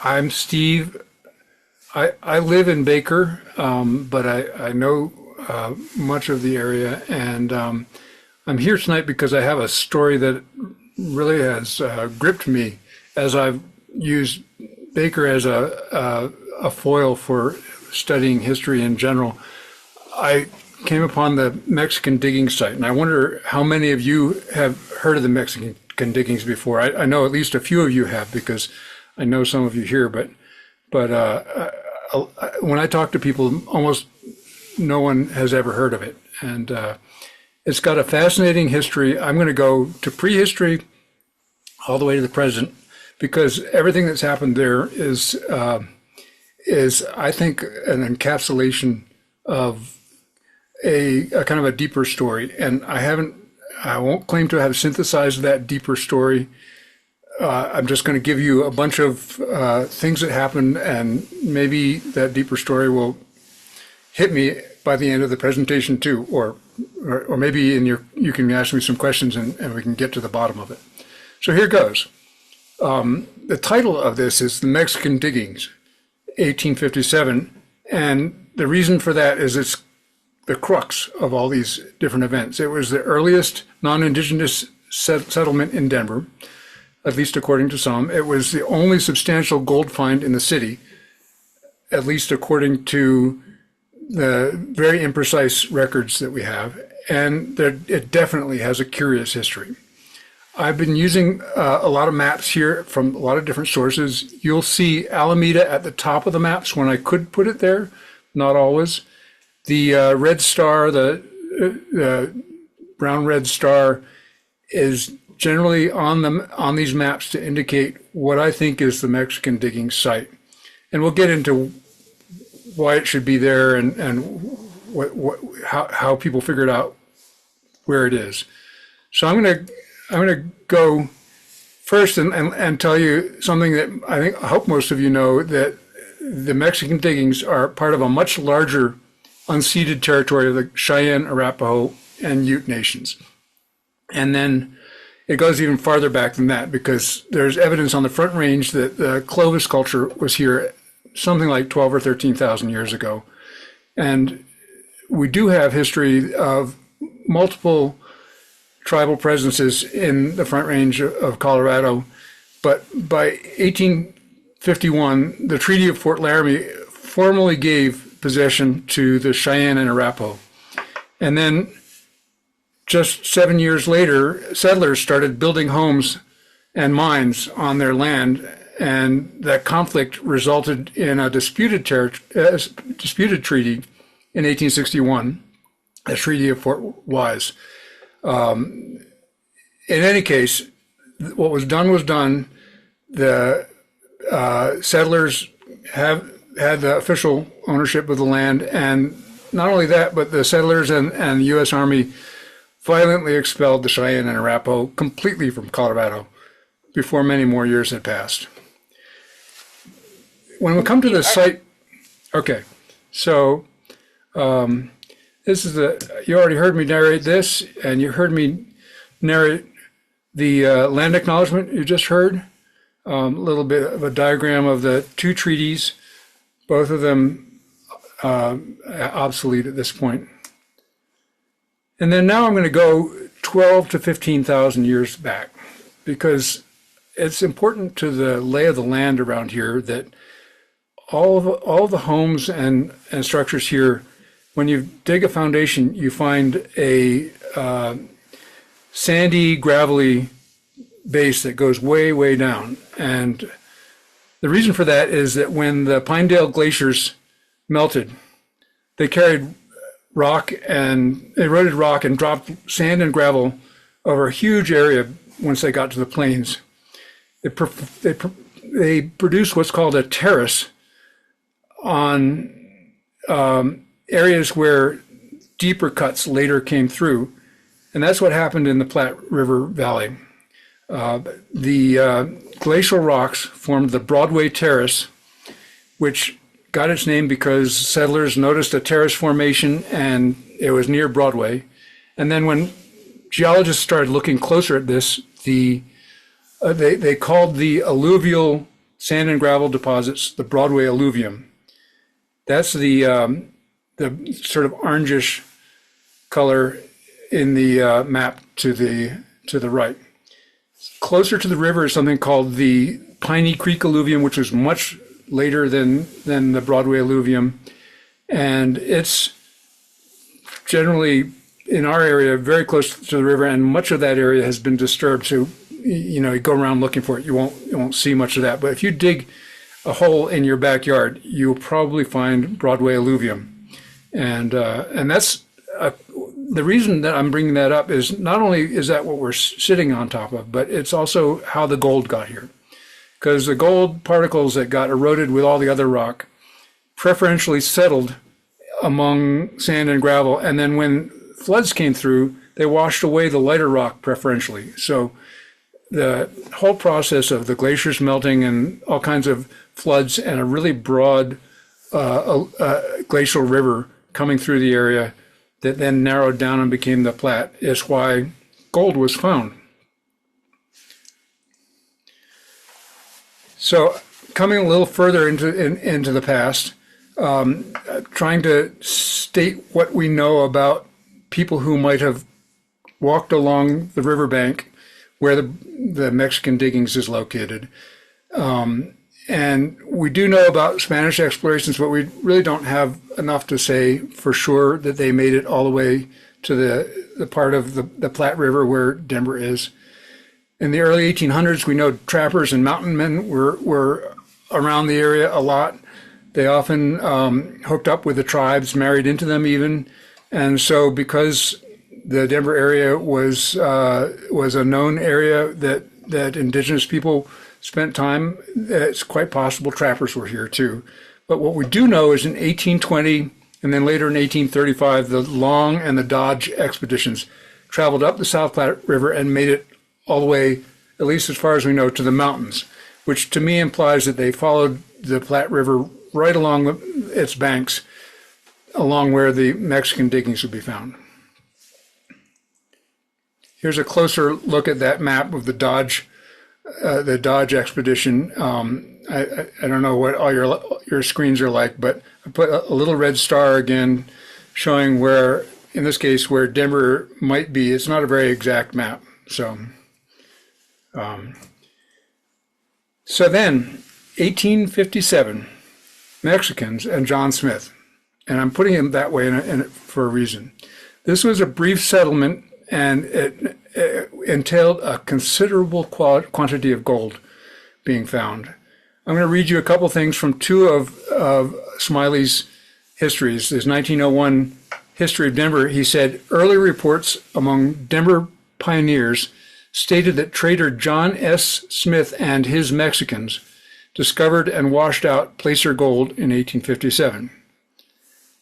I'm Steve. I live in Baker, but I know much of the area, and I'm here tonight because I have a story that really has gripped me as I've used Baker as a foil for studying history in general. I came upon the Mexican digging site, and I wonder how many of you have heard of the Mexican diggings before. I know at least a few of you have because I know some of you here, but when I talk to people, almost no one has ever heard of it. And it's got a fascinating history. I'm going to go to prehistory all the way to the present because everything that's happened there is I think, an encapsulation of a kind of a deeper story. And I won't claim to have synthesized that deeper story. I'm just going to give you a bunch of things that happened, and maybe that deeper story will hit me by the end of the presentation too, or maybe you can ask me some questions and we can get to the bottom of it. So here goes. The title of this is The Mexican Diggings, 1857, and the reason for that is it's the crux of all these different events. It was the earliest non-indigenous settlement in Denver, at least according to some. It was the only substantial gold find in the city, at least according to the very imprecise records that we have, and it definitely has a curious history. I've been using a lot of maps here from a lot of different sources. You'll see Alameda at the top of the maps when I could put it there, not always. The red star, the brown-red star, is generally on these maps to indicate what I think is the Mexican digging site. And we'll get into why it should be there and how people figured out where it is. So I'm gonna go first and tell you something that I hope most of you know, that the Mexican diggings are part of a much larger unceded territory of the Cheyenne, Arapaho, and Ute nations. And then it goes even farther back than that because there's evidence on the Front Range that the Clovis culture was here something like 12 or 13,000 years ago. And we do have history of multiple tribal presences in the Front Range of Colorado. But by 1851, the Treaty of Fort Laramie formally gave possession to the Cheyenne and Arapaho. And then just 7 years later, settlers started building homes and mines on their land, and that conflict resulted in a disputed treaty in 1861, the Treaty of Fort Wise. In any case, what was done was done. The settlers had the official ownership of the land, and not only that, but the settlers and the U.S. Army violently expelled the Cheyenne and Arapaho completely from Colorado before many more years had passed. When we come to the site, okay, so this is you already heard me narrate this, and you heard me narrate the land acknowledgement you just heard, a little bit of a diagram of the two treaties, both of them obsolete at this point. And then now I'm going to go 12 to 15,000 years back, because it's important to the lay of the land around here that all the homes and structures here, when you dig a foundation, you find a sandy, gravelly base that goes way, way down. And the reason for that is that when the Pinedale glaciers melted, they carried rock and eroded rock and dropped sand and gravel over a huge area once they got to the plains. They produced what's called a terrace on areas where deeper cuts later came through. And that's what happened in the Platte River Valley. The glacial rocks formed the Broadway Terrace, which got its name because settlers noticed a terrace formation and it was near Broadway. And then when geologists started looking closer at this, they called the alluvial sand and gravel deposits, the Broadway alluvium. That's the sort of orangish color in the map to the right. Closer to the river is something called the Piney Creek alluvium, which was much later than the Broadway alluvium. And it's generally, in our area, very close to the river, and much of that area has been disturbed. So, you go around looking for it, you won't see much of that. But if you dig a hole in your backyard, you'll probably find Broadway alluvium. And that's the reason that I'm bringing that up is not only is that what we're sitting on top of, but it's also how the gold got here. Because the gold particles that got eroded with all the other rock preferentially settled among sand and gravel. And then when floods came through, they washed away the lighter rock preferentially. So the whole process of the glaciers melting and all kinds of floods and a really broad glacial river coming through the area that then narrowed down and became the Platte is why gold was found. So coming a little further into the past, trying to state what we know about people who might have walked along the riverbank where the Mexican diggings is located. And we do know about Spanish explorations, but we really don't have enough to say for sure that they made it all the way to the part of the Platte River where Denver is. In the early 1800s, we know trappers and mountain men were around the area a lot. They often hooked up with the tribes, married into them even. And so because the Denver area was a known area that indigenous people spent time, it's quite possible trappers were here too. But what we do know is in 1820 and then later in 1835, the Long and the Dodge expeditions traveled up the South Platte River and made it all the way, at least as far as we know, to the mountains, which to me implies that they followed the Platte River right along its banks, along where the Mexican diggings would be found. Here's a closer look at that map of the Dodge expedition. I don't know what all your screens are like, but I put a little red star again showing where, in this case, where Denver might be. It's not a very exact map. So then 1857, Mexicans and John Smith, and I'm putting him that way for a reason. This was a brief settlement, and it entailed a considerable quantity of gold being found. I'm going to read you a couple things from two of Smiley's histories. His 1901 History of Denver. He said, early reports among Denver pioneers stated that trader John S. Smith and his Mexicans discovered and washed out placer gold in 1857.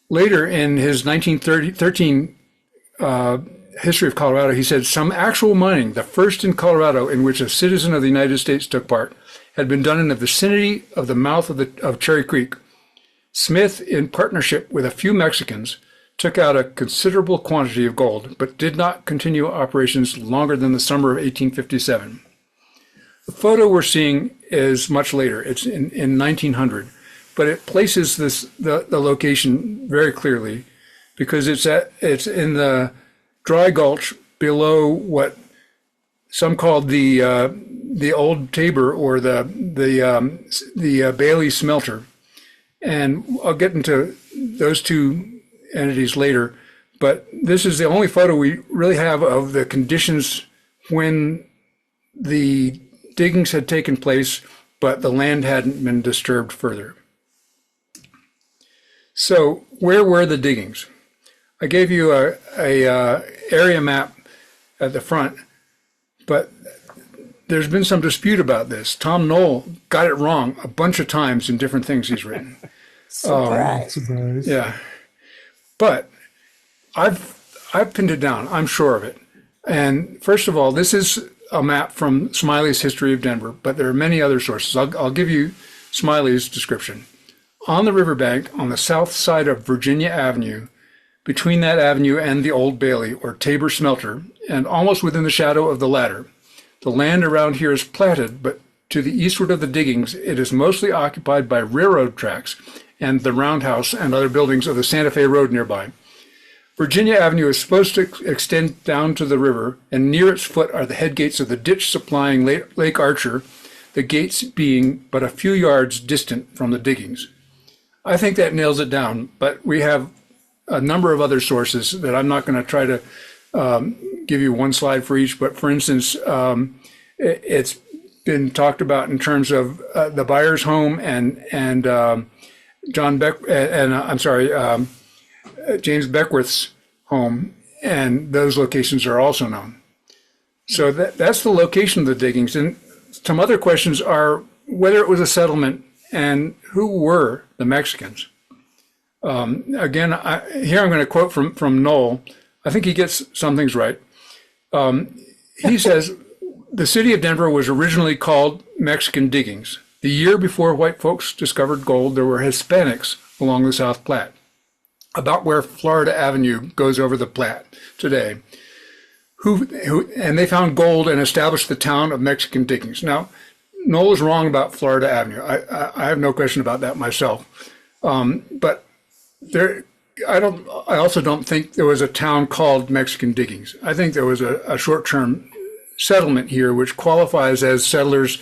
Later in his 1913 History of Colorado, he said some actual mining, the first in Colorado in which a citizen of the United States took part, had been done in the vicinity of the mouth of Cherry Creek. Smith, in partnership with a few Mexicans, took out a considerable quantity of gold, but did not continue operations longer than the summer of 1857. The photo we're seeing is much later. It's in 1900, but it places the location very clearly because it's in the dry gulch below what some called the old Tabor or the Bailey smelter, and I'll get into those two entities later. But this is the only photo we really have of the conditions when the diggings had taken place, but the land hadn't been disturbed further. So where were the diggings? I gave you a area map at the front, but there's been some dispute about this. Tom Knoll got it wrong a bunch of times in different things he's written. Surprise. Yeah, but I've pinned it down. I'm sure of it. And first of all, this is a map from Smiley's History of Denver, but there are many other sources. I'll give you Smiley's description. On the riverbank, on the south side of Virginia Avenue, between that avenue and the Old Bailey, or Tabor Smelter, and almost within the shadow of the latter, the land around here is platted, but to the eastward of the diggings, it is mostly occupied by railroad tracks and the roundhouse and other buildings of the Santa Fe Road nearby. Virginia Avenue is supposed to extend down to the river, and near its foot are the head gates of the ditch supplying Lake Archer, the gates being but a few yards distant from the diggings. I think that nails it down, but we have a number of other sources that I'm not going to try to give you one slide for each, but for instance, it's been talked about in terms of the Byers home and James Beckworth's home, and those locations are also known. So that's the location of the diggings. And some other questions are whether it was a settlement and who were the Mexicans. Again, here I'm going to quote from Knoll. I think he gets some things right. He says, the city of Denver was originally called Mexican Diggings. The year before white folks discovered gold, there were Hispanics along the South Platte, about where Florida Avenue goes over the Platte today, and they found gold and established the town of Mexican Diggings. Now, Knoll is wrong about Florida Avenue. I have no question about that myself. But I also don't think there was a town called Mexican Diggings. I think there was a short-term settlement here, which qualifies as settlers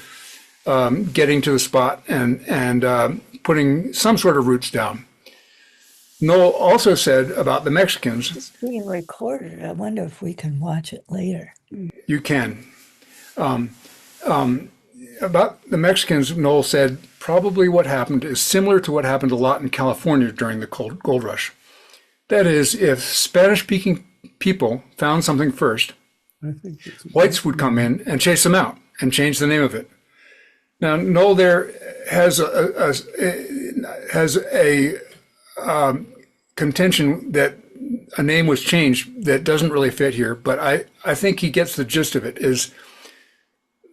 getting to the spot and putting some sort of roots down. Knoll also said about the Mexicans. It's being recorded. I wonder if we can watch it later. You can. About the Mexicans, Knoll said, probably what happened is similar to what happened a lot in California during the gold rush. That is, if Spanish-speaking people found something first, whites would come in and chase them out and change the name of it. Now, Knoll there has a contention that a name was changed that doesn't really fit here, but I think he gets the gist of it, is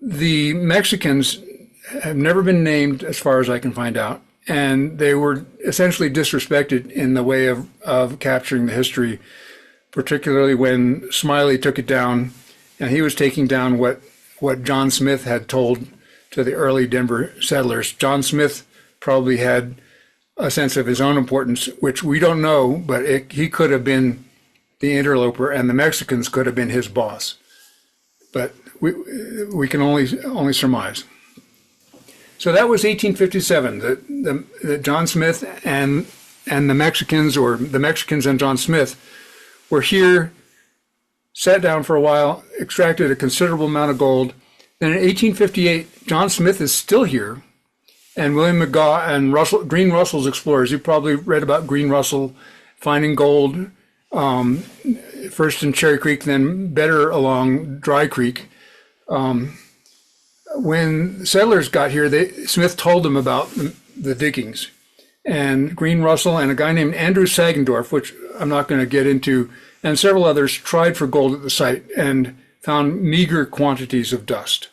the Mexicans have never been named as far as I can find out, and they were essentially disrespected in the way of capturing the history, particularly when Smiley took it down, and he was taking down what John Smith had told to the early Denver settlers. John Smith probably had a sense of his own importance, which we don't know, but he could have been the interloper, and the Mexicans could have been his boss. But we can only surmise. So that was 1857. The John Smith and the Mexicans, or the Mexicans and John Smith, were here, sat down for a while, extracted a considerable amount of gold. Then in 1858, John Smith is still here, and William McGaw and Green Russell's explorers. You probably read about Green Russell finding gold, first in Cherry Creek, then better along Dry Creek. When settlers got here, Smith told them about the diggings. And Green Russell and a guy named Andrew Sagendorf, which I'm not going to get into, and several others tried for gold at the site and found meager quantities of dust.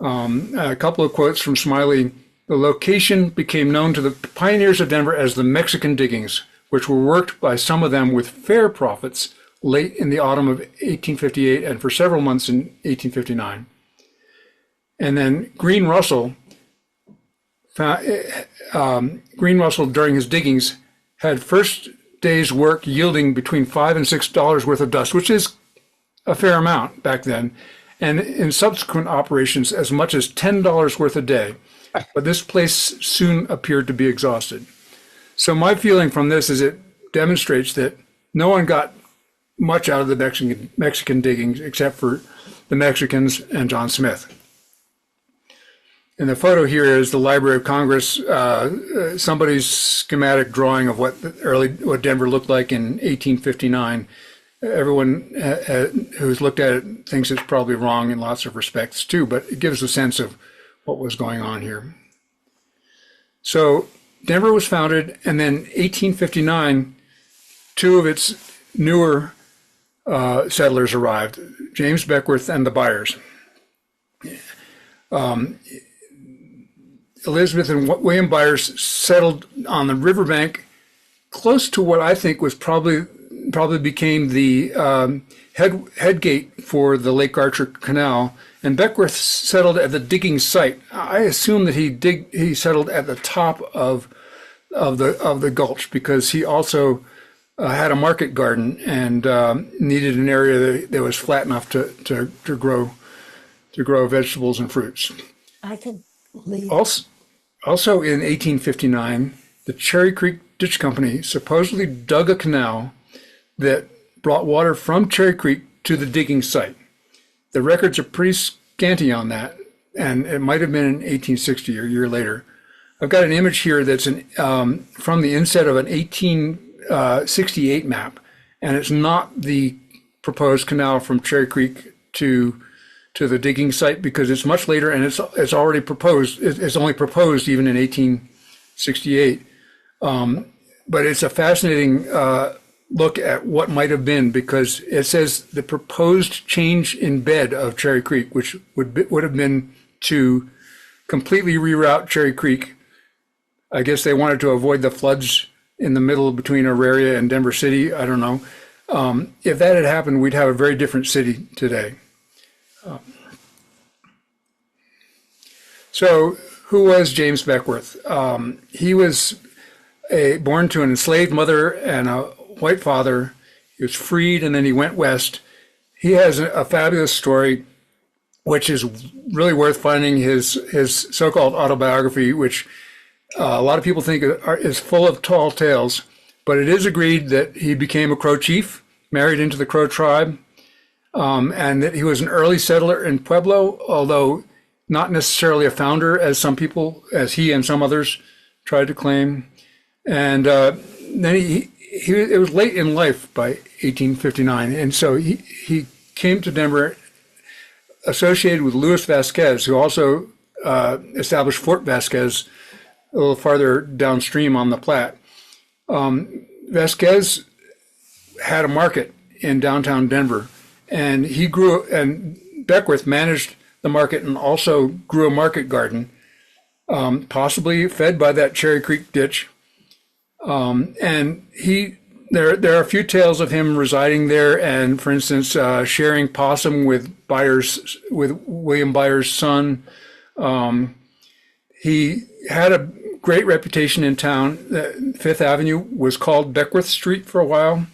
A couple of quotes from Smiley. The location became known to the pioneers of Denver as the Mexican Diggings, which were worked by some of them with fair profits late in the autumn of 1858 and for several months in 1859. And then Green Russell during his diggings had first day's work yielding between $5 and $6 worth of dust, which is a fair amount back then, and in subsequent operations as much as $10 worth a day. But this place soon appeared to be exhausted. So my feeling from this is it demonstrates that no one got much out of the Mexican diggings except for the Mexicans and John Smith. And the photo here is the Library of Congress, somebody's schematic drawing of what Denver looked like in 1859. Everyone who's looked at it thinks it's probably wrong in lots of respects too, but it gives a sense of what was going on here. So Denver was founded, and then 1859, two of its newer settlers arrived, James Beckworth and the Byers. Elizabeth and William Byers settled on the riverbank close to what I think was probably probably became the head gate for the Lake Archer Canal. And Beckworth settled at the digging site. I assume that he settled at the top of the gulch because he also had a market garden and needed an area that was flat enough to grow vegetables and fruits. I can leave. Also in 1859, the Cherry Creek Ditch Company supposedly dug a canal that brought water from Cherry Creek to the digging site. The records are pretty scanty on that, and it might have been in 1860 or a year later. I've got an image here that's from the inset of an 1868 map, and it's not the proposed canal from Cherry Creek to the digging site because it's much later and it's already proposed. It's only proposed even in 1868. But it's a fascinating look at what might have been because it says the proposed change in bed of Cherry Creek, which would have been to completely reroute Cherry Creek. I guess they wanted to avoid the floods in the middle between Auraria and Denver City. I don't know. If that had happened, we'd have a very different city today. So who was James Beckworth? He was born to an enslaved mother and a white father. He was freed and then he went west. He has a fabulous story, which is really worth finding, his so-called autobiography, which a lot of people think is full of tall tales, but it is agreed that he became a Crow chief, married into the Crow tribe, and that he was an early settler in Pueblo, although not necessarily a founder, as he and some others tried to claim. And then it was late in life by 1859, and so he came to Denver associated with Luis Vasquez, who also established Fort Vasquez a little farther downstream on the Platte. Vasquez had a market in downtown Denver, and Beckworth managed the market and also grew a market garden, possibly fed by that Cherry Creek ditch. And there are a few tales of him residing there, and for instance, sharing possum with William Byers' son. He had a great reputation in town. Fifth Avenue was called Beckworth Street for a while.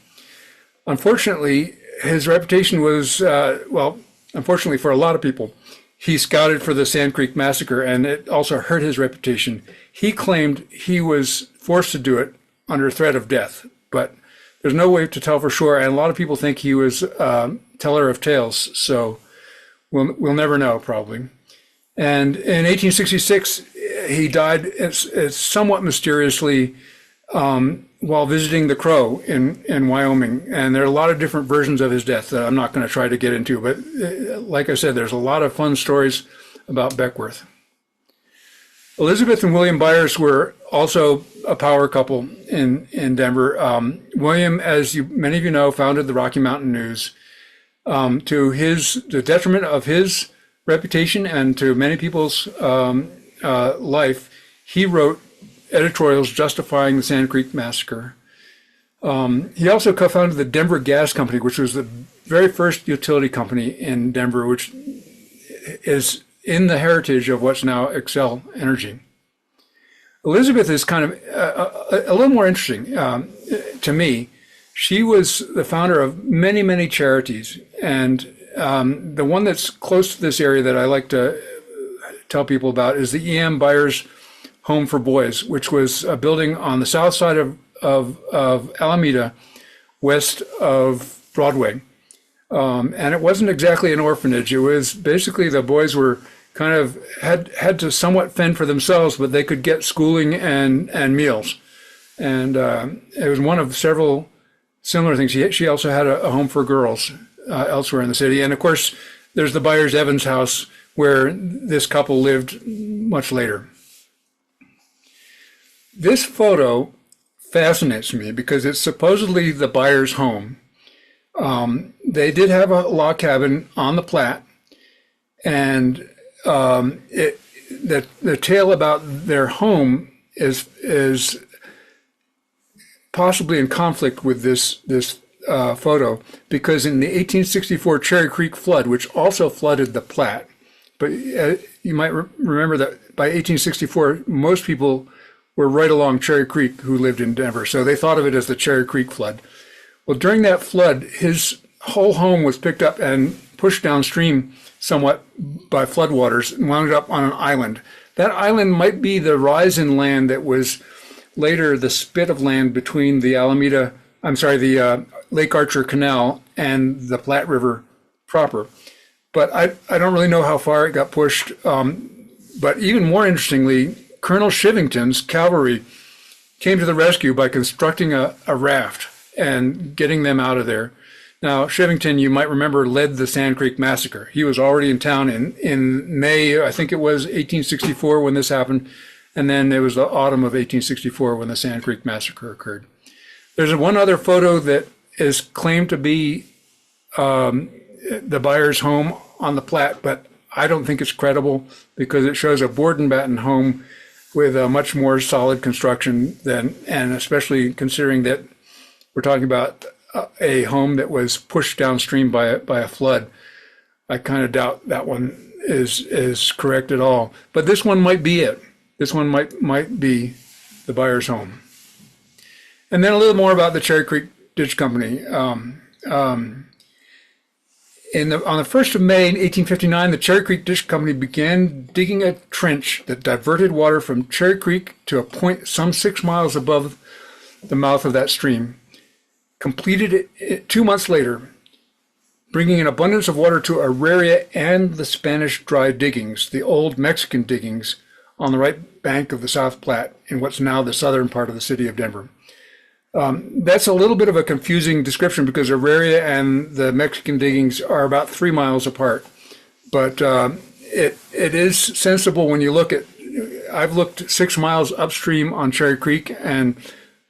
Unfortunately, his reputation was, unfortunately for a lot of people, he scouted for the Sand Creek Massacre, and it also hurt his reputation. He claimed he was forced to do it under threat of death, but there's no way to tell for sure, and a lot of people think he was a teller of tales, so we'll never know, probably. And in 1866, he died somewhat mysteriously while visiting the Crow in Wyoming. And there are a lot of different versions of his death that I'm not going to try to get into. But like I said, there's a lot of fun stories about Beckworth. Elizabeth and William Byers were also a power couple in Denver. William, as many of you know, founded the Rocky Mountain News. To the detriment of his reputation and to many people's life, he wrote editorials justifying the Sand Creek Massacre. He also co-founded the Denver Gas Company, which was the very first utility company in Denver, which is in the heritage of what's now Xcel Energy. Elizabeth is kind of a little more interesting to me. She was the founder of many, many charities, and the one that's close to this area that I like to tell people about is the E.M. Byers Home for Boys, which was a building on the south side of Alameda, west of Broadway. And it wasn't exactly an orphanage. It was basically the boys were kind of had to somewhat fend for themselves, but they could get schooling and meals. And it was one of several similar things. She also had a home for girls elsewhere in the city. And of course, there's the Byers-Evans house where this couple lived much later. This photo fascinates me because it's supposedly the Byers' home. They did have a log cabin on the Platte, and the tale about their home is possibly in conflict with this photo because in the 1864 Cherry Creek flood, which also flooded the Platte, but you might remember that by 1864, most people were right along Cherry Creek who lived in Denver. So they thought of it as the Cherry Creek flood. Well, during that flood, his whole home was picked up and pushed downstream somewhat by floodwaters and wound up on an island. That island might be the rise in land that was later the spit of land between the the Lake Archer Canal and the Platte River proper. But I don't really know how far it got pushed. But even more interestingly, Colonel Shivington's cavalry came to the rescue by constructing a raft and getting them out of there. Now, Shivington, you might remember, led the Sand Creek Massacre. He was already in town in May, I think it was 1864 when this happened, and then it was the autumn of 1864 when the Sand Creek Massacre occurred. There's one other photo that is claimed to be the buyer's home on the Platte, but I don't think it's credible because it shows a board and batten home with a much more solid construction and especially considering that we're talking about a home that was pushed downstream by a flood. I kind of doubt that one is correct at all. But this one might be it. This one might be the buyer's home. And then a little more about the Cherry Creek Ditch Company. On the 1st of May 1859, the Cherry Creek Ditch Company began digging a trench that diverted water from Cherry Creek to a point some 6 miles above the mouth of that stream. Completed it 2 months later, bringing an abundance of water to Auraria and the Spanish dry diggings, the old Mexican diggings on the right bank of the South Platte in what's now the southern part of the city of Denver. That's a little bit of a confusing description because Auraria and the Mexican diggings are about 3 miles apart. But it is sensible when you look at, I've looked 6 miles upstream on Cherry Creek and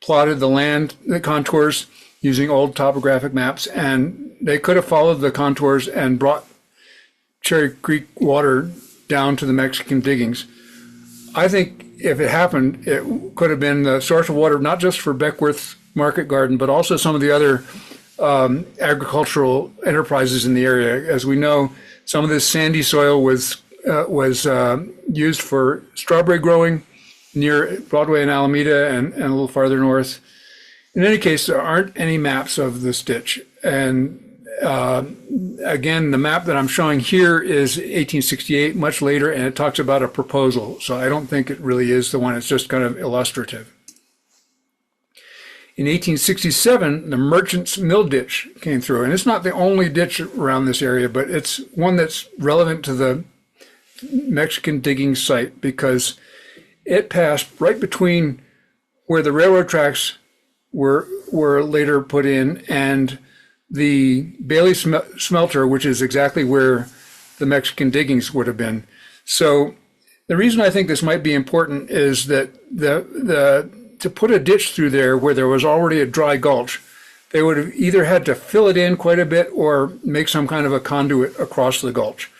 plotted the contours using old topographic maps, and they could have followed the contours and brought Cherry Creek water down to the Mexican diggings. I think if it happened, it could have been the source of water, not just for Beckworth's Market Garden, but also some of the other agricultural enterprises in the area. As we know, some of this sandy soil was used for strawberry growing near Broadway and Alameda and a little farther north. In any case, there aren't any maps of this ditch. And again, the map that I'm showing here is 1868, much later, and it talks about a proposal. So I don't think it really is the one. It's just kind of illustrative. In 1867, the Merchant's Mill Ditch came through. And it's not the only ditch around this area, but it's one that's relevant to the Mexican digging site because it passed right between where the railroad tracks were later put in and the Bailey smelter, which is exactly where the Mexican diggings would have been. So the reason I think this might be important is that to put a ditch through there where there was already a dry gulch, they would have either had to fill it in quite a bit or make some kind of a conduit across the gulch,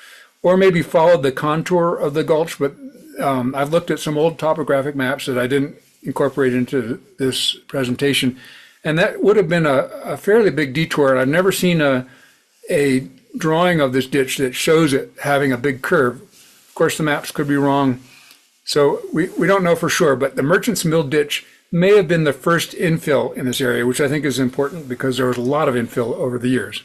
or maybe follow the contour of the gulch. But I've looked at some old topographic maps that I didn't incorporate into this presentation, and that would have been a fairly big detour. And I've never seen a drawing of this ditch that shows it having a big curve. Of course, the maps could be wrong, so we don't know for sure, but the Merchant's Mill Ditch may have been the first infill in this area, which I think is important because there was a lot of infill over the years.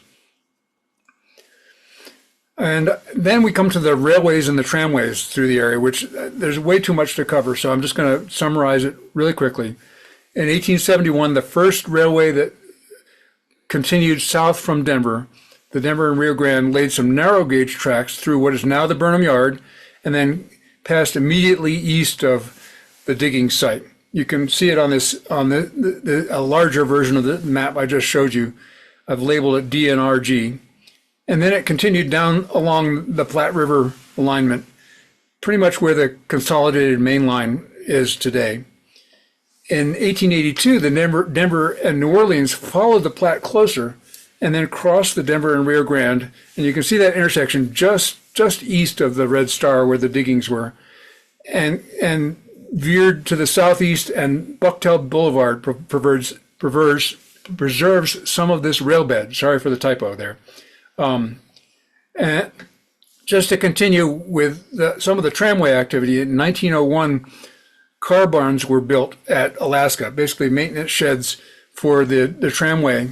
And then we come to the railways and the tramways through the area, which there's way too much to cover, so I'm just going to summarize it really quickly. In 1871, the first railway that continued south from Denver, the Denver and Rio Grande, laid some narrow gauge tracks through what is now the Burnham Yard and then passed immediately east of the digging site. You can see it on a larger version of the map I just showed you. I've labeled it DNRG. And then it continued down along the Platte River alignment, pretty much where the consolidated main line is today. In 1882, the Denver and New Orleans followed the Platte closer and then crossed the Denver and Rio Grande. And you can see that intersection just east of the Red Star where the diggings were, and veered to the southeast, and Bucktail Boulevard preserves some of this rail bed. Sorry for the typo there. And just to continue with some of the tramway activity, in 1901, car barns were built at Alaska, basically maintenance sheds for the tramway,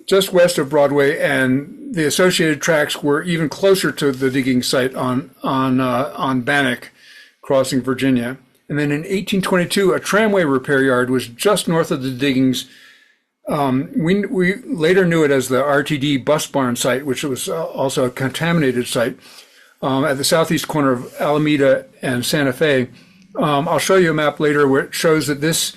just west of Broadway, and the associated tracks were even closer to the digging site on Bannock, crossing Virginia. And then in 1822, a tramway repair yard was just north of the diggings. We later knew it as the RTD bus barn site, which was also a contaminated site at the southeast corner of Alameda and Santa Fe. I'll show you a map later where it shows that this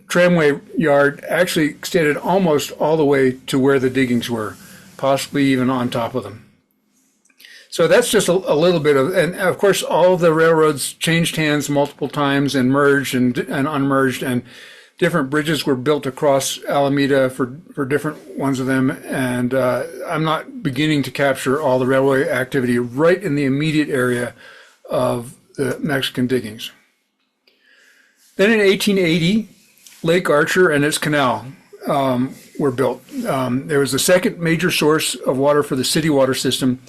tramway yard actually extended almost all the way to where the diggings were, possibly even on top of them. So that's just a little bit of, and of course, all the railroads changed hands multiple times and merged and unmerged, and different bridges were built across Alameda for different ones of them. And I'm not beginning to capture all the railway activity right in the immediate area of the Mexican diggings. Then in 1880, Lake Archer and its canal were built. There was the second major source of water for the city water system,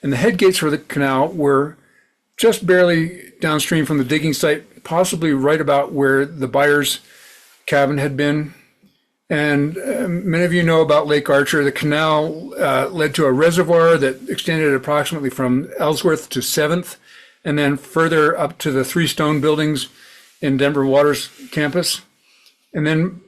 and the head gates for the canal were just barely downstream from the digging site, possibly right about where the buyer's cabin had been. And many of you know about Lake Archer. The canal led to a reservoir that extended approximately from Ellsworth to 7th, and then further up to the 3 stone buildings in Denver Water's campus. And then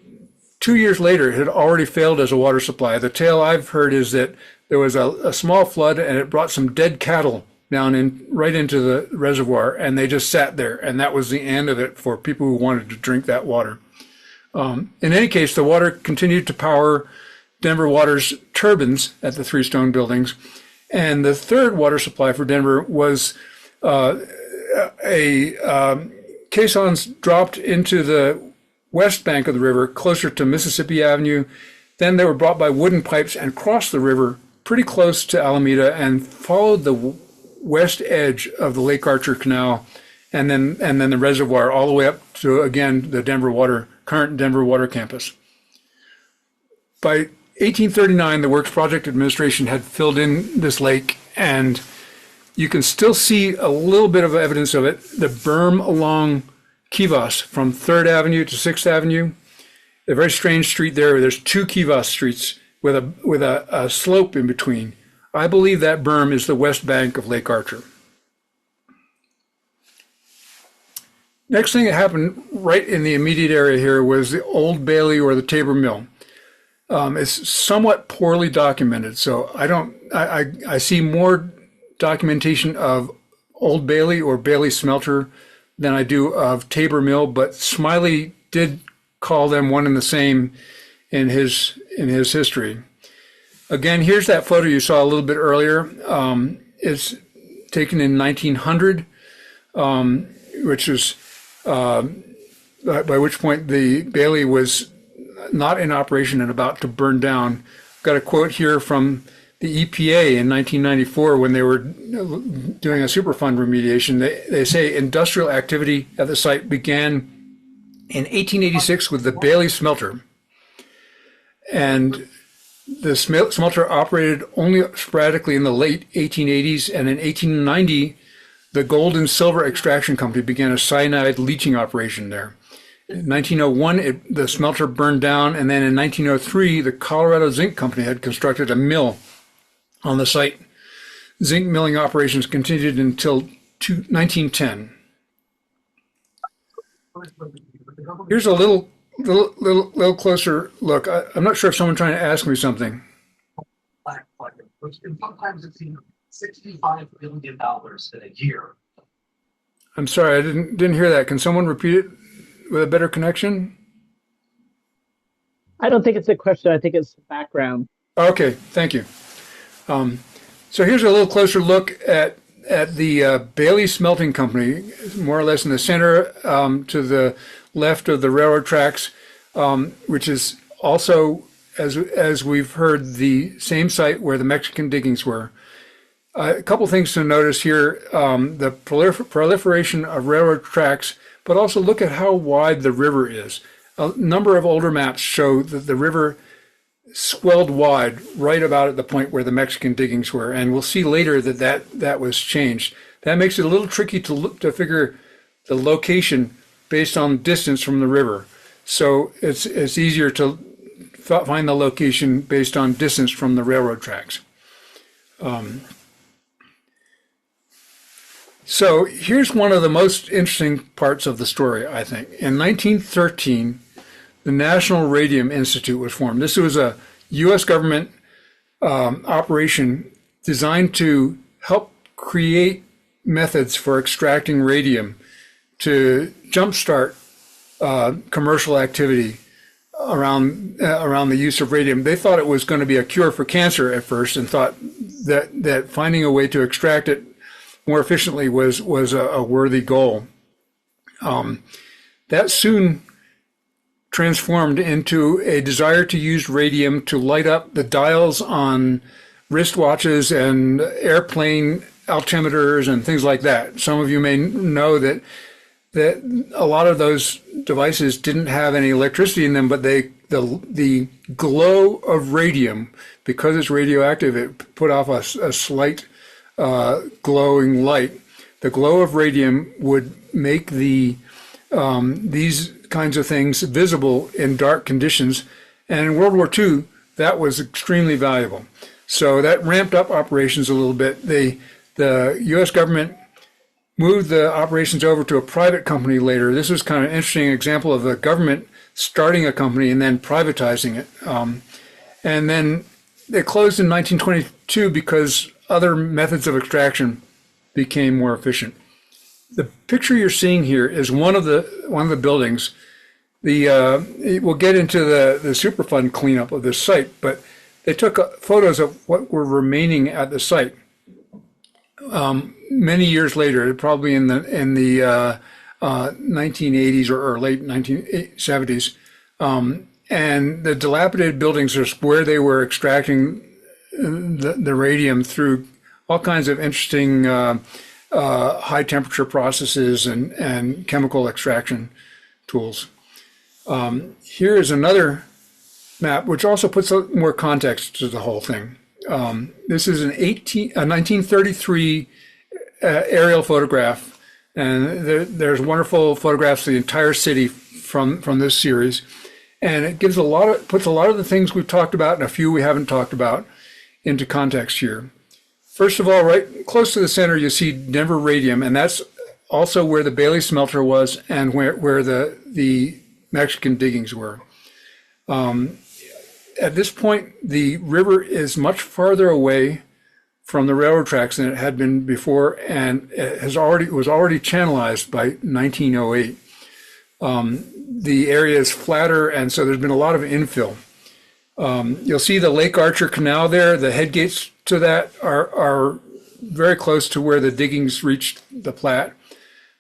2 years later, it had already failed as a water supply. The tale I've heard is that there was a small flood, and it brought some dead cattle down right into the reservoir, and they just sat there, and that was the end of it for people who wanted to drink that water. In any case, the water continued to power Denver Water's turbines at the 3 stone buildings, and the third water supply for Denver was caissons dropped into the west bank of the river, closer to Mississippi Avenue. Then they were brought by wooden pipes and crossed the river pretty close to Alameda and followed the west edge of the Lake Archer Canal, and then the reservoir all the way up to, again, the current Denver Water campus. By 1839, the Works Project Administration had filled in this lake, and you can still see a little bit of evidence of it. The berm along Kivas from 3rd Avenue to 6th Avenue, a very strange street there. There's 2 Kivas streets with a slope in between. I believe that berm is the west bank of Lake Archer. Next thing that happened right in the immediate area here was the Old Bailey or the Tabor Mill. It's somewhat poorly documented, so I see more documentation of Old Bailey or Bailey Smelter than I do of Tabor Mill, but Smiley did call them one and the same in his history. Again, here's that photo you saw a little bit earlier. It's taken in 1900, which is by which point the Bailey was not in operation and about to burn down. I've got a quote here from the EPA in 1994 when they were doing a Superfund remediation. They say industrial activity at the site began in 1886 with the Bailey smelter. And the smelter operated only sporadically in the late 1880s, and in 1890, the gold and silver extraction company began a cyanide leaching operation there. In 1901, the smelter burned down, and then in 1903, the Colorado Zinc Company had constructed a mill on the site. Zinc milling operations continued until 1910. Here's a little closer look. I'm not sure if someone's trying to ask me something. Sometimes it's $65 billion in a year. I'm sorry, I didn't hear that. Can someone repeat it with a better connection? I don't think it's a question. I think it's background. Okay, thank you. So here's a little closer look at the Bailey Smelting Company, more or less in the center to the left of the railroad tracks, which is also, as we've heard, the same site where the Mexican diggings were. A couple things to notice here, the proliferation of railroad tracks, but also look at how wide the river is. A number of older maps show that the river swelled wide right about at the point where the Mexican diggings were, and we'll see later that was changed. That makes it a little tricky to figure the location based on distance from the river. So it's easier to find the location based on distance from the railroad tracks. So here's one of the most interesting parts of the story, I think. In 1913, the National Radium Institute was formed. This was a U.S. government operation designed to help create methods for extracting radium to jumpstart commercial activity around the use of radium. They thought it was going to be a cure for cancer at first, and thought that finding a way to extract it more efficiently was a worthy goal. That soon transformed into a desire to use radium to light up the dials on wristwatches and airplane altimeters and things like that. Some of you may know that a lot of those devices didn't have any electricity in them, but the glow of radium, because it's radioactive, it put off a slight glowing light. The glow of radium would make these kinds of things visible in dark conditions, and in World War II, that was extremely valuable. So that ramped up operations a little bit. The U.S. government moved the operations over to a private company later. This was kind of an interesting example of the government starting a company and then privatizing it. And then it closed in 1922 because other methods of extraction became more efficient. The picture you're seeing here is one of the buildings. We'll get into the Superfund cleanup of this site, but they took photos of what were remaining at the site. Many years later, probably in the 1980s or late 1970s, and the dilapidated buildings are where they were extracting the radium through all kinds of interesting high temperature processes and chemical extraction tools. Here is another map, which also puts more context to the whole thing. This is a 1933 aerial photograph, and there's wonderful photographs of the entire city from this series, and it gives puts a lot of the things we've talked about and a few we haven't talked about into context here. First of all, right close to the center, you see Denver Radium, and that's also where the Bailey smelter was and where the Mexican diggings were. At this point, the river is much farther away from the railroad tracks than it had been before, and it was already channelized by 1908. The area is flatter, and so there's been a lot of infill. You'll see the Lake Archer Canal there. The head gates to that are very close to where the diggings reached the Platte.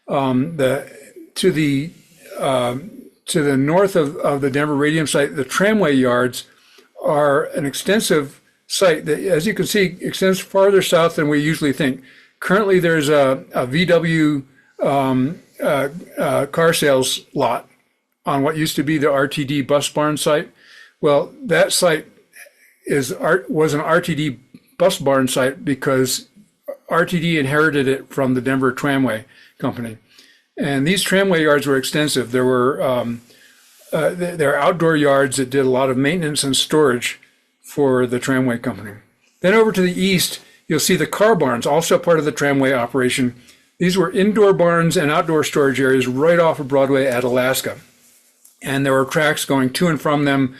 To the north of the Denver Radium site, the tramway yards are an extensive site that, as you can see, extends farther south than we usually think. Currently, there's a VW car sales lot on what used to be the RTD bus barn site. Well, that site was an RTD bus barn site because RTD inherited it from the Denver Tramway Company. And these tramway yards were extensive. There were outdoor yards that did a lot of maintenance and storage for the tramway company. Then over to the east, you'll see the car barns, also part of the tramway operation. These were indoor barns and outdoor storage areas right off of Broadway at Alaska. And there were tracks going to and from them,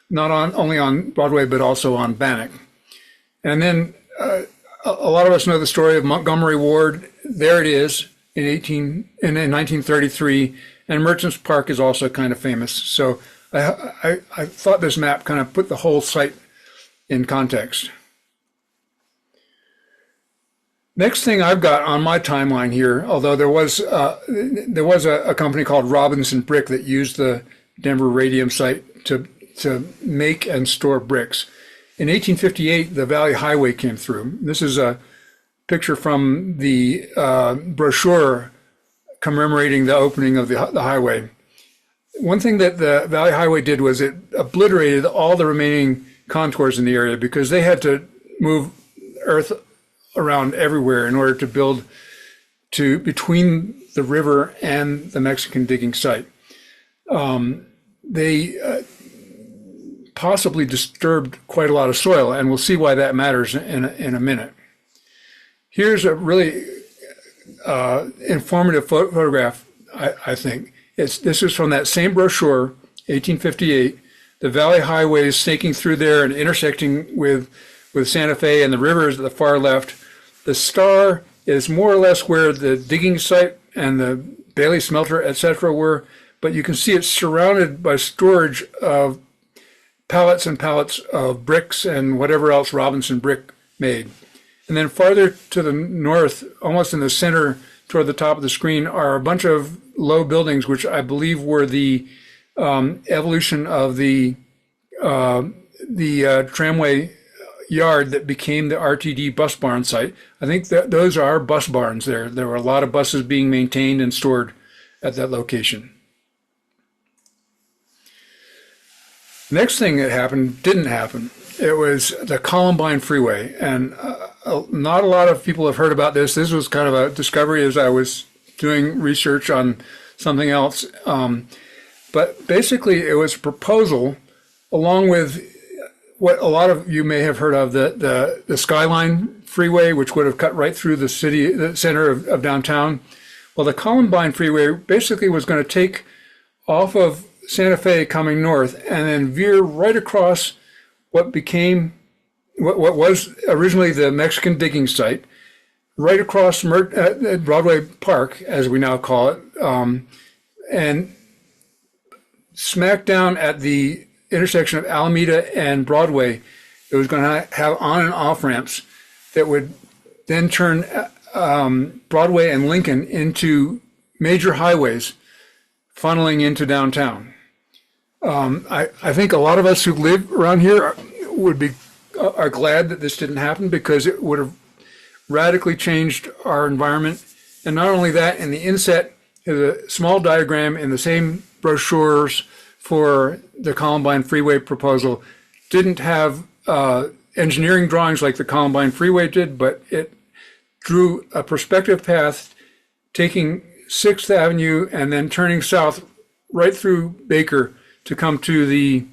not only on Broadway, but also on Bannock. And then a lot of us know the story of Montgomery Ward. There it is in 1933. And Merchants Park is also kind of famous. So I thought this map kind of put the whole site in context. Next thing I've got on my timeline here, although there was a company called Robinson Brick that used the Denver Radium site to make and store bricks. In 1858, the Valley Highway came through. This is a picture from the brochure commemorating the opening of the highway. one thing that the Valley Highway did was it obliterated all the remaining contours in the area because they had to move earth around everywhere in order to build to between the river and the Mexican digging site. They possibly disturbed quite a lot of soil, and we'll see why that matters in a minute. Here's a really informative photograph, I think. This is from that same brochure, 1858. The Valley Highway is snaking through there and intersecting with Santa Fe, and the river is at the far left. The star is more or less where the digging site and the Bailey smelter, etc., were, but you can see it's surrounded by storage of pallets and pallets of bricks and whatever else Robinson Brick made. And then farther to the north, almost in the center toward the top of the screen, are a bunch of low buildings, which I believe were the evolution of the tramway yard that became the RTD bus barn site. I think that those are bus barns there. There were a lot of buses being maintained and stored at that location. Next thing that happened didn't happen. It was the Columbine Freeway, and not a lot of people have heard about this. This was kind of a discovery as I was doing research on something else. But basically, it was a proposal along with what a lot of you may have heard of, the Skyline Freeway, which would have cut right through the city, the center of downtown. Well, the Columbine Freeway basically was going to take off of Santa Fe coming north and then veer right across what became, what was originally the Mexican digging site, right across Broadway Park, as we now call it, and smack down at the intersection of Alameda and Broadway. It was going to have on and off ramps that would then turn Broadway and Lincoln into major highways funneling into downtown. I think a lot of us who live around here are glad that this didn't happen, because it would have radically changed our environment. And not only that, in the inset is a small diagram in the same brochures for the Columbine Freeway proposal. Didn't have engineering drawings like the Columbine Freeway did, but it drew a perspective path taking 6th Avenue and then turning south right through Baker to come to the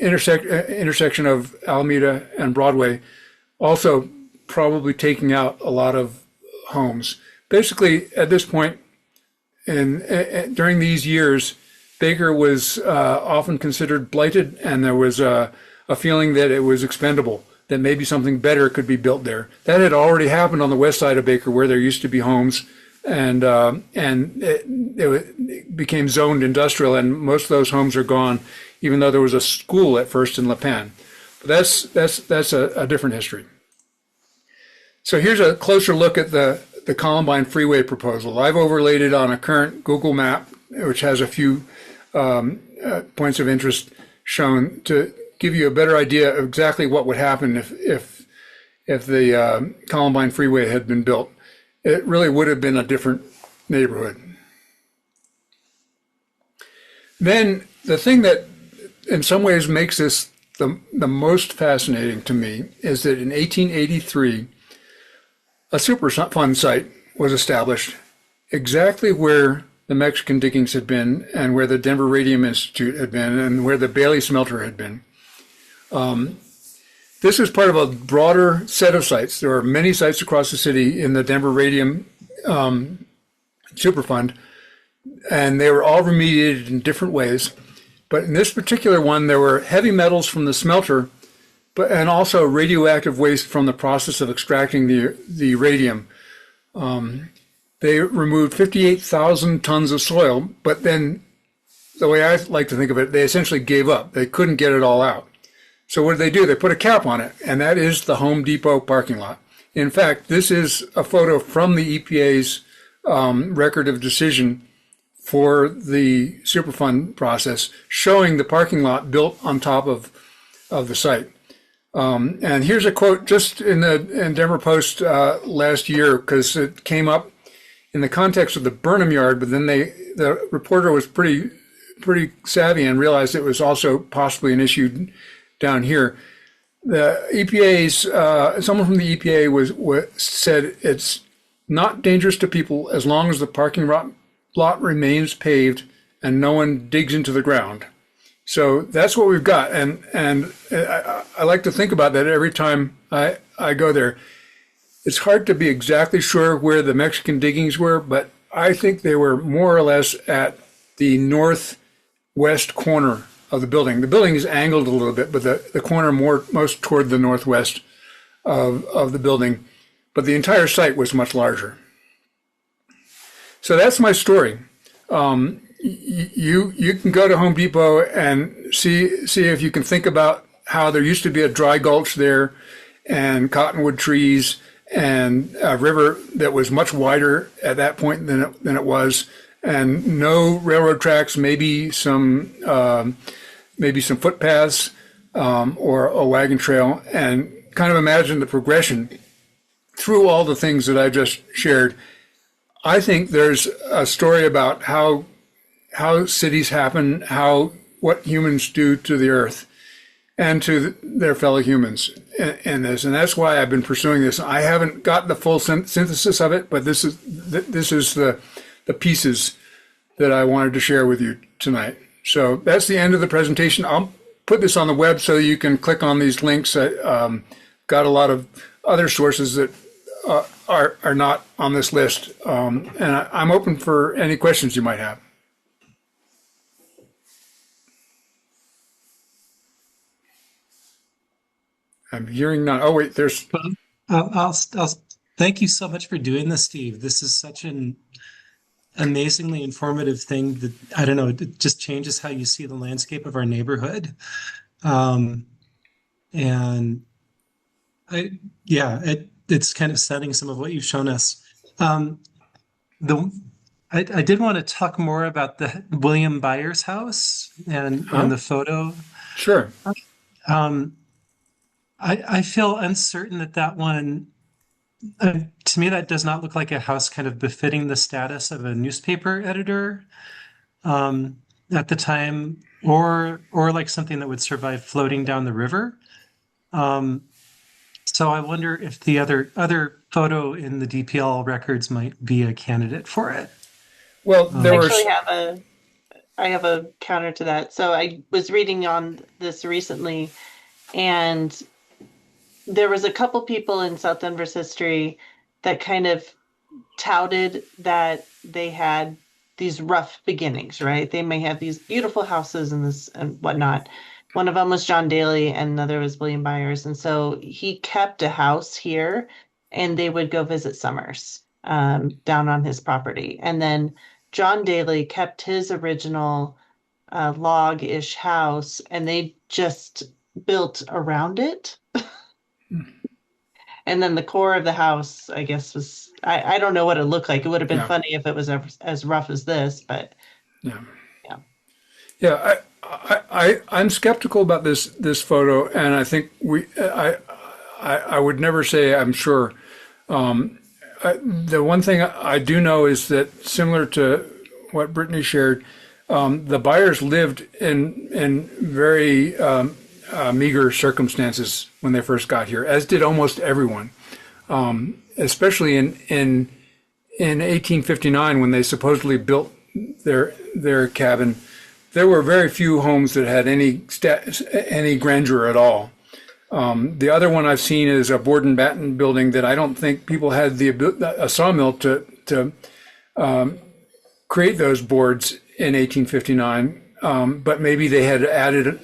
intersection of Alameda and Broadway, also probably taking out a lot of homes. Basically, at this point, during these years, Baker was often considered blighted, and there was a feeling that it was expendable, that maybe something better could be built there. That had already happened on the west side of Baker, where there used to be homes, and it became zoned industrial, and most of those homes are gone, even though there was a school at first in La Panne. But that's a different history. So here's a closer look at the Columbine Freeway proposal. I've overlaid it on a current Google map, which has a few points of interest shown to give you a better idea of exactly what would happen if the Columbine Freeway had been built. It really would have been a different neighborhood. Then the thing that in some ways makes this the most fascinating to me is that in 1883, a Superfund site was established exactly where the Mexican diggings had been, and where the Denver Radium Institute had been, and where the Bailey smelter had been. This is part of a broader set of sites. There are many sites across the city in the Denver Radium Superfund, and they were all remediated in different ways. But in this particular one, there were heavy metals from the smelter, and also radioactive waste from the process of extracting the radium. They removed 58,000 tons of soil, but then the way I like to think of it, they essentially gave up. They couldn't get it all out. So what did they do? They put a cap on it, and that is the Home Depot parking lot. In fact, this is a photo from the EPA's record of decision for the Superfund process, showing the parking lot built on top of the site. And here's a quote just in Denver Post last year, because it came up in the context of the Burnham Yard, but then the reporter was pretty pretty savvy and realized it was also possibly an issue down here. The EPA's someone from the EPA said it's not dangerous to people as long as the parking lot remains paved and no one digs into the ground. So that's what we've got, and I like to think about that every time I go there. It's hard to be exactly sure where the Mexican diggings were, but I think they were more or less at the northwest corner of the building. The building is angled a little bit, but the corner most toward the northwest of the building. But the entire site was much larger. So that's my story. You can go to Home Depot and see if you can think about how there used to be a dry gulch there, and cottonwood trees, and a river that was much wider at that point than it was, and no railroad tracks, maybe some footpaths or a wagon trail, and kind of imagine the progression through all the things that I just shared. I think there's a story about how cities happen, what humans do to the earth and to their fellow humans in this, and that's why I've been pursuing this. I haven't got the full synthesis of it, but this is the pieces that I wanted to share with you tonight. So that's the end of the presentation. I'll put this on the web so you can click on these links. I got a lot of other sources that are not on this list, and I'm open for any questions you might have. I'm hearing none. Oh wait, there's. I'll thank you so much for doing this, Steve. This is such an amazingly informative thing that, I don't know, it just changes how you see the landscape of our neighborhood. And it's kind of setting some of what you've shown us. I did want to talk more about the William Byers house and the photo. Sure. I feel uncertain that one, to me, that does not look like a house kind of befitting the status of a newspaper editor at the time, or like something that would survive floating down the river. So I wonder if the other photo in the DPL records might be a candidate for it. Well, I have a counter to that. So I was reading on this recently, and there was a couple people in South Denver's history that kind of touted that they had these rough beginnings, right? They may have these beautiful houses and whatnot. One of them was John Daly, and another was William Byers. And so he kept a house here, and they would go visit summers down on his property. And then John Daly kept his original log-ish house, and they just built around it. And then the core of the house, I guess, was, I don't know what it looked like. It would have been funny if it was as rough as this, but I'm skeptical about this photo, and I think I would never say I'm sure. The one thing I do know is that, similar to what Brittany shared, the Byers lived in very meager circumstances when they first got here, as did almost everyone, especially in 1859 when they supposedly built their cabin. There were very few homes that had any grandeur at all. The other one I've seen is a board and batten building that I don't think people had a sawmill to create those boards in 1859, but maybe they had added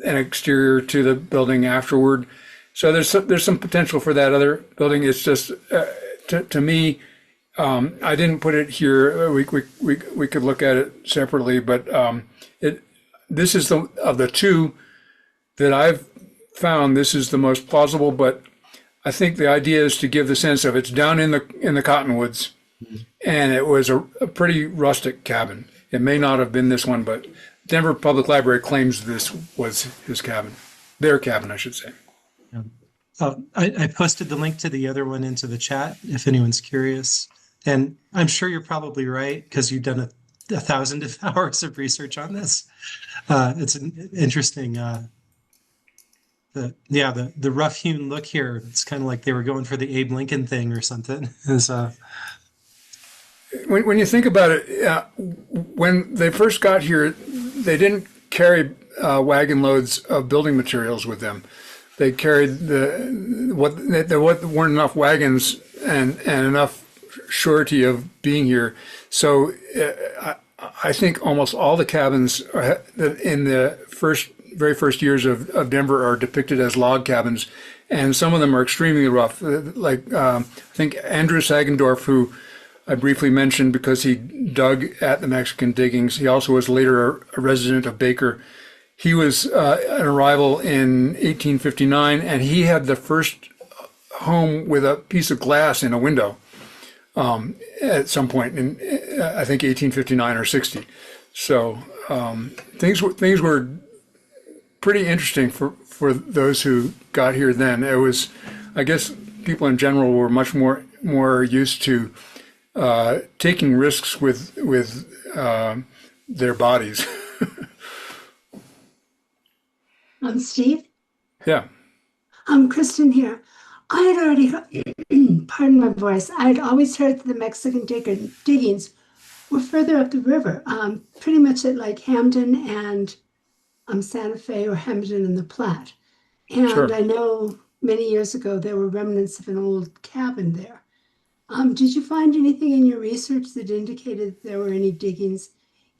an exterior to the building afterward. So there's some potential for that other building. It's just to me, I didn't put it here. We could look at it separately, but this is of the two that I've found, this is the most plausible. But I think the idea is to give the sense of it's down in the cottonwoods, and it was a pretty rustic cabin. It may not have been this one, but Denver Public Library claims this was his cabin, their cabin, I should say. I posted the link to the other one into the chat if anyone's curious. And I'm sure you're probably right, because you've done 1,000 hours of research on this. It's an interesting, the rough hewn look here. It's kind of like they were going for the Abe Lincoln thing or something. Is When you think about it, when they first got here, they didn't carry wagon loads of building materials with them. They carried there weren't enough wagons and enough surety of being here. So I think almost all the cabins in the very first years of Denver are depicted as log cabins, and some of them are extremely rough. Like I think Andrew Sagendorf, who I briefly mentioned because he dug at the Mexican diggings. He also was later a resident of Baker. He was an arrival in 1859, and he had the first home with a piece of glass in a window at some point in, I think, 1859 or 60. So things were pretty interesting for those who got here then. It was, I guess, people in general were much more used to taking risks with their bodies. Steve? Yeah. Kristen here. I had already, pardon my voice, I had always heard that the Mexican diggings were further up the river, pretty much at like Hamden and Santa Fe, or Hamden and the Platte. And Sure. I know many years ago there were remnants of an old cabin there. Did you find anything in your research that indicated there were any diggings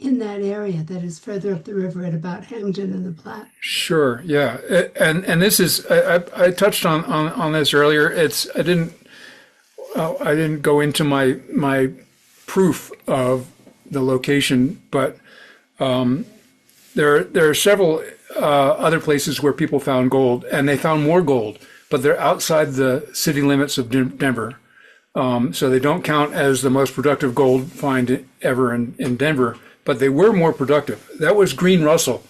in that area that is further up the river at about Hamden and the Platte? Sure. Yeah. And this is I touched on this earlier. I didn't go into my proof of the location, but there are several other places where people found gold, and they found more gold, but they're outside the city limits of Denver. So they don't count as the most productive gold find ever in Denver, but they were more productive. That was Green Russell.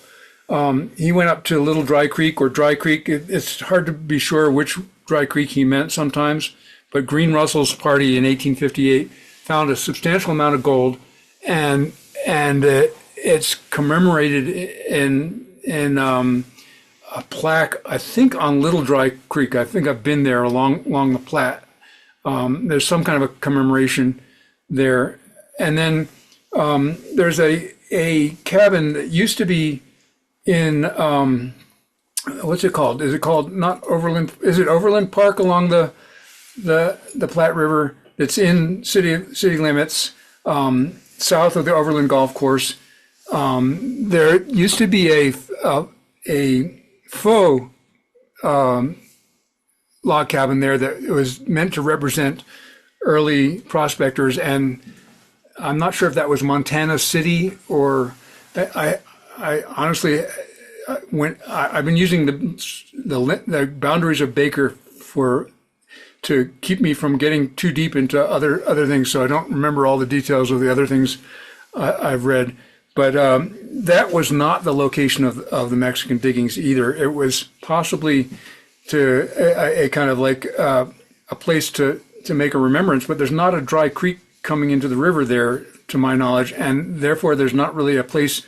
He went up to Little Dry Creek or Dry Creek. It's hard to be sure which Dry Creek he meant sometimes, but Green Russell's party in 1858 found a substantial amount of gold, and it's commemorated in a plaque, I think, on Little Dry Creek. I think I've been there along the Platte. There's some kind of a commemoration there. And then there's a cabin that used to be in, what's it called? Is it called not Overland? Is it Overland Park along the Platte River? It's in city limits, south of the Overland Golf Course. There used to be a faux log cabin there that was meant to represent early prospectors, and I'm not sure if that was Montana City or I honestly I've been using the boundaries of Baker to keep me from getting too deep into other things, so I don't remember all the details of the other things I've read. But that was not the location of the Mexican diggings either. It was possibly to a kind of like a place to make a remembrance, but there's not a dry creek coming into the river there, to my knowledge, and therefore there's not really a place.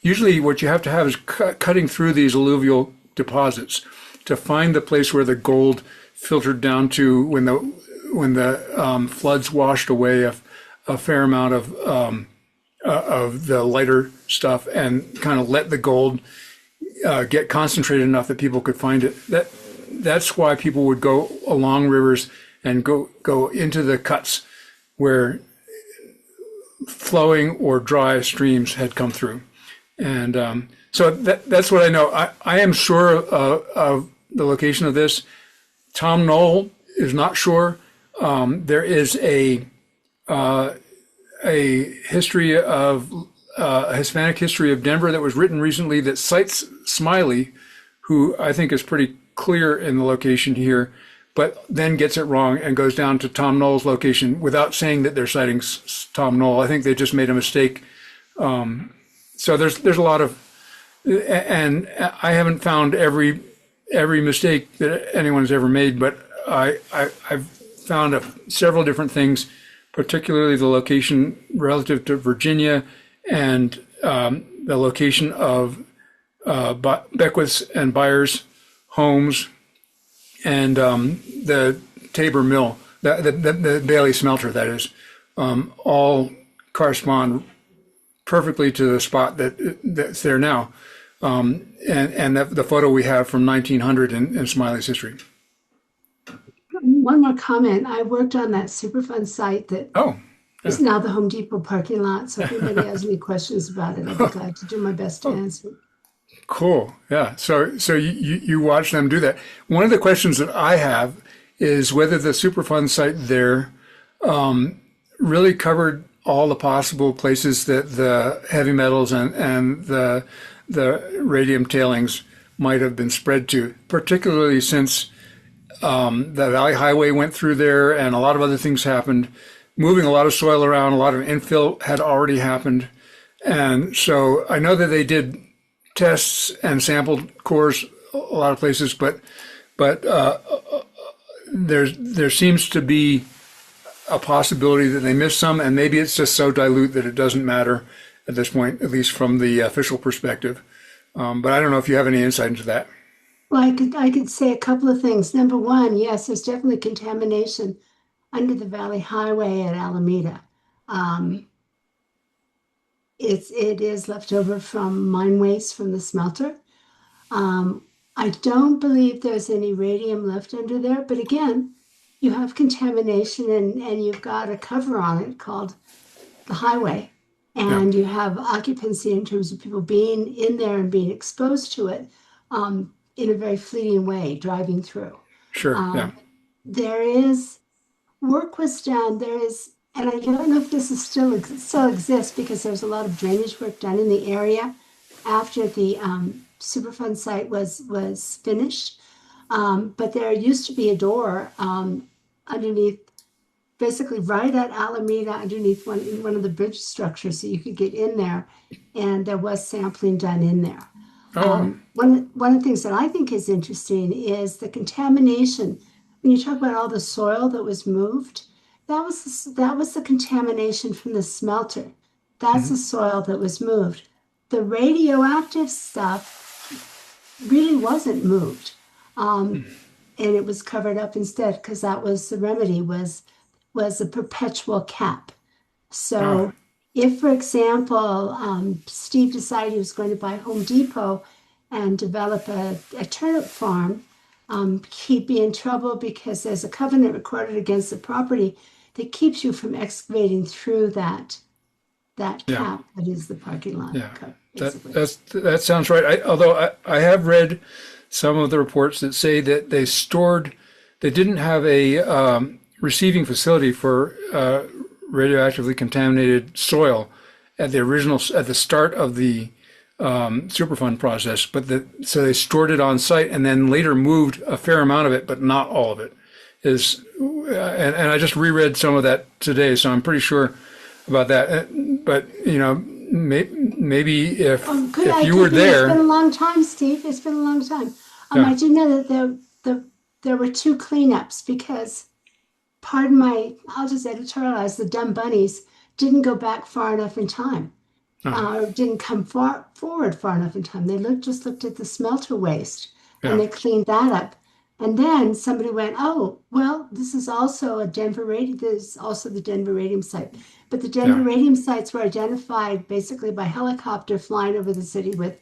Usually what you have to have is cutting through these alluvial deposits to find the place where the gold filtered down to when the floods washed away a fair amount of the lighter stuff and kind of let the gold get concentrated enough that people could find it. That's why people would go along rivers and go into the cuts where flowing or dry streams had come through. And so that's what I know. I am sure of the location of this. Tom Knoll is not sure. There is a history of a Hispanic history of Denver that was written recently that cites Smiley, who I think is pretty clear in the location here, but then gets it wrong and goes down to Tom Knoll's location without saying that they're citing Tom Knoll. I think they just made a mistake. So there's a lot of, and I haven't found every mistake that anyone's ever made, but I've found several different things, particularly the location relative to Virginia and the location of Beckwith's and Byers' homes, and the Tabor Mill, the Bailey smelter, that is, all correspond perfectly to the spot that's there now. And the photo we have from 1900 in Smiley's history. One more comment. I worked on that Superfund site that Oh, is now the Home Depot parking lot. So if anybody has any questions about it, I'd be glad to do my best to answer. cool. Yeah. So you watch them do that. One of the questions that I have is whether the Superfund site there really covered all the possible places that the heavy metals and the radium tailings might have been spread to, particularly since the Valley Highway went through there and a lot of other things happened, moving a lot of soil around, a lot of infill had already happened. And so I know that they did tests and sampled cores a lot of places, but there seems to be a possibility that they missed some, and maybe it's just so dilute that it doesn't matter at this point, at least from the official perspective. But I don't know if you have any insight into that. Well, I could say a couple of things. Number one, yes, there's definitely contamination under the Valley Highway at Alameda. It is left over from mine waste from the smelter. I don't believe there's any radium left under there, but again, you have contamination and you've got a cover on it called the highway, and you have occupancy in terms of people being in there and being exposed to it in a very fleeting way, driving through. Sure. Yeah. There is work was done. There is, and I don't know if this is still exists because there's a lot of drainage work done in the area after the Superfund site was finished. But there used to be a door underneath, basically right at Alameda, underneath one of the bridge structures, so you could get in there, and there was sampling done in there. One of the things that I think is interesting is the contamination. When you talk about all the soil that was moved, that was the contamination from the smelter. That's the soil that was moved. The radioactive stuff really wasn't moved, and it was covered up instead because that was the remedy was a perpetual cap. So if, for example, Steve decided he was going to buy Home Depot and develop a turnip farm, he'd be in trouble because there's a covenant recorded against the property that keeps you from excavating through that cap that is the parking lot. Yeah, basically. that sounds right. Although I have read some of the reports that say that they didn't have a receiving facility for radioactively contaminated soil at the start of the Superfund process, so they stored it on site and then later moved a fair amount of it, but not all of it. And I just reread some of that today, so I'm pretty sure about that. But maybe if you were there, it's been a long time, Steve. It's been a long time. I do know that there were two cleanups because, pardon my, I'll just editorialize, the dumb bunnies didn't go back far enough in time, or didn't come forward far enough in time. They just looked at the smelter waste and they cleaned that up. And then somebody went, oh, well, this is also there's also the Denver radium site. But the Denver radium sites were identified basically by helicopter flying over the city with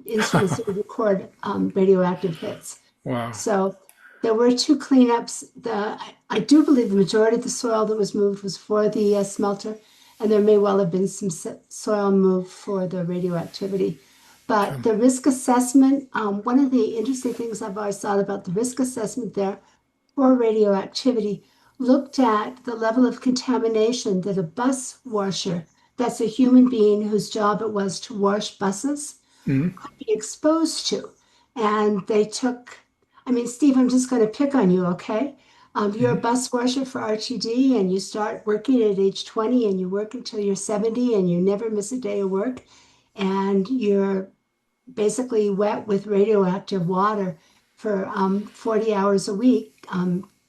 instruments that would record radioactive hits. wow. So there were two cleanups. I do believe the majority of the soil that was moved was for the smelter, and there may well have been some soil moved for the radioactivity. But the risk assessment, one of the interesting things I've always thought about the risk assessment there for radioactivity looked at the level of contamination that a bus washer, that's a human being whose job it was to wash buses, could be exposed to. And they took, Steve, I'm just going to pick on you, okay? You're a bus washer for RTD and you start working at age 20 and you work until you're 70 and you never miss a day of work. And you're basically wet with radioactive water for 40 hours a week,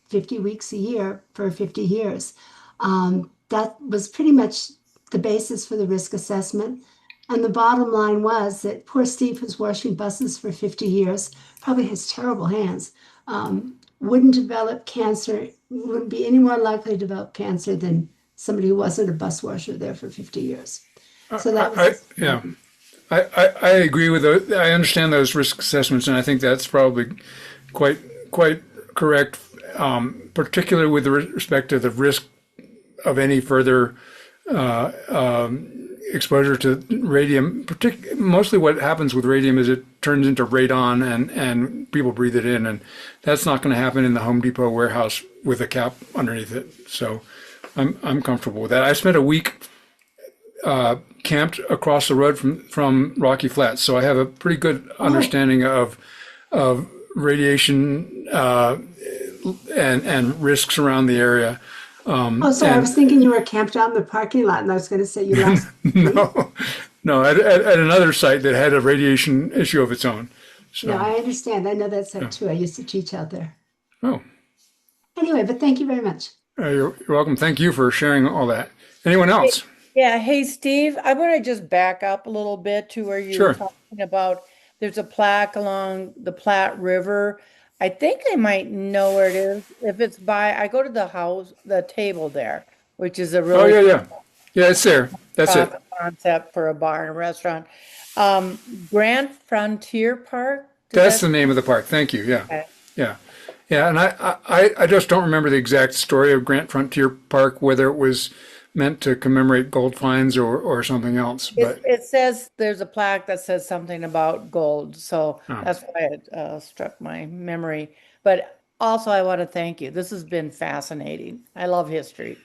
50 weeks a year for 50 years. That was pretty much the basis for the risk assessment. And the bottom line was that poor Steve was washing buses for 50 years, probably has terrible hands, wouldn't develop cancer, wouldn't be any more likely to develop cancer than somebody who wasn't a bus washer there for 50 years. So that was yeah. I agree with those. I understand those risk assessments, and I think that's probably quite correct, particularly with respect to the risk of any further exposure to radium. Mostly what happens with radium is it turns into radon, and people breathe it in, and that's not going to happen in the Home Depot warehouse with a cap underneath it. So I'm comfortable with that. I spent a week camped across the road from Rocky Flats, so I have a pretty good understanding of radiation and risks around the area. I was thinking you were camped out in the parking lot, and I was going to say you lost. No, at another site that had a radiation issue of its own. So. No, I understand. I know that site too. I used to teach out there. Oh. Anyway, but thank you very much. You're welcome. Thank you for sharing all that. Anyone else? Yeah. Hey, Steve, I want to just back up a little bit to where you were talking about there's a plaque along the Platte River. I think I might know where it is. If it's I go to the table there, which is a really yeah, it's there. That's it. Concept for a bar and a restaurant. Grand Frontier Park. That's the name of the park. Thank you. Yeah. Okay. Yeah. Yeah. And I just don't remember the exact story of Grant Frontier Park, whether it was meant to commemorate gold finds or something else. But it says there's a plaque that says something about gold. So that's why it struck my memory. But also I want to thank you. This has been fascinating. I love history.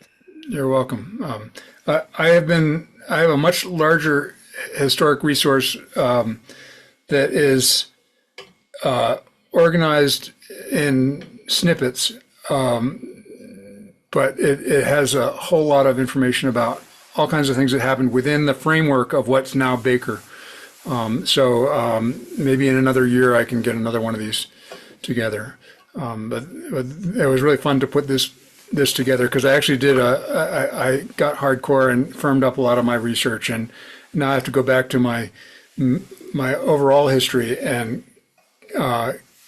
You're welcome. I have a much larger historic resource that is organized in snippets, but it has a whole lot of information about all kinds of things that happened within the framework of what's now Baker. So maybe in another year I can get another one of these together. But it was really fun to put this together because I actually I got hardcore and firmed up a lot of my research, and now I have to go back to my overall history and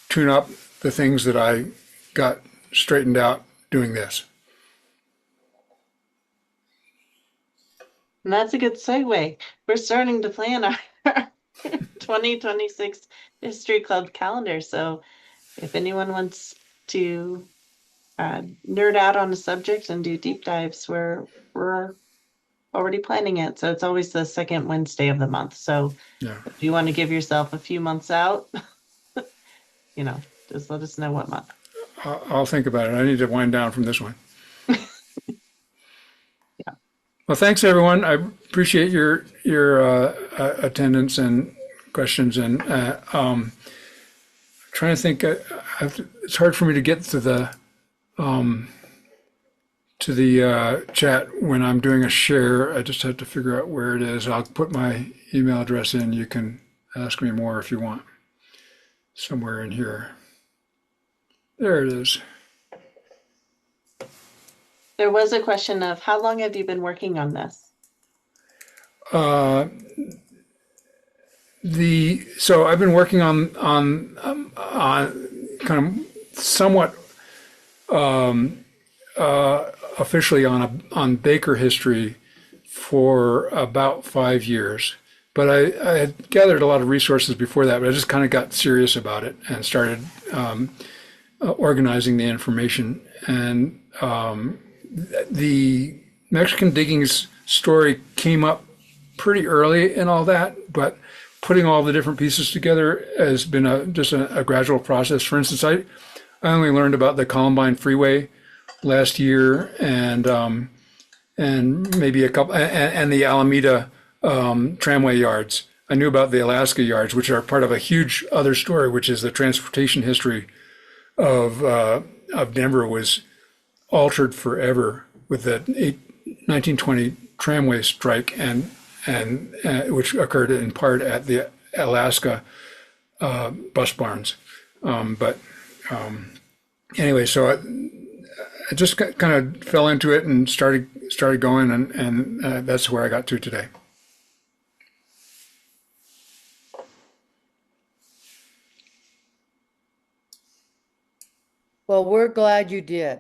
tune up the things that I got straightened out doing this. And that's a good segue. We're starting to plan our 2026 History Club calendar. So if anyone wants to nerd out on a subject and do deep dives, we're already planning it. So it's always the second Wednesday of the month. So if you want to give yourself a few months out, just let us know what month. I'll think about it. I need to wind down from this one. Well, thanks everyone. I appreciate your attendance and questions. And trying to think, it's hard for me to get to the chat when I'm doing a share. I just have to figure out where it is. I'll put my email address in. You can ask me more if you want. Somewhere in here. There it is. There was a question of how long have you been working on this? So I've been working on kind of somewhat officially on Baker history for about 5 years, but I had gathered a lot of resources before that, but I just kind of got serious about it and started organizing the information. And the Mexican diggings story came up pretty early in all that, but putting all the different pieces together has been just a gradual process. For instance, I only learned about the Columbine Freeway last year, and maybe a couple, and the Alameda tramway yards. I knew about the Alaska yards, which are part of a huge other story, which is the transportation history of Denver was altered forever with the 1920 tramway strike, and which occurred in part at the Alaska bus barns. Anyway, so I just kind of fell into it and started going, and that's where I got to today. Well, we're glad you did.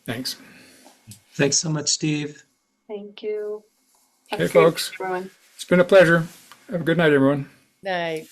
Thanks. Thanks so much, Steve. Thank you. Okay, Have a great folks. day, everyone. It's been a pleasure. Have a good night, everyone. Night.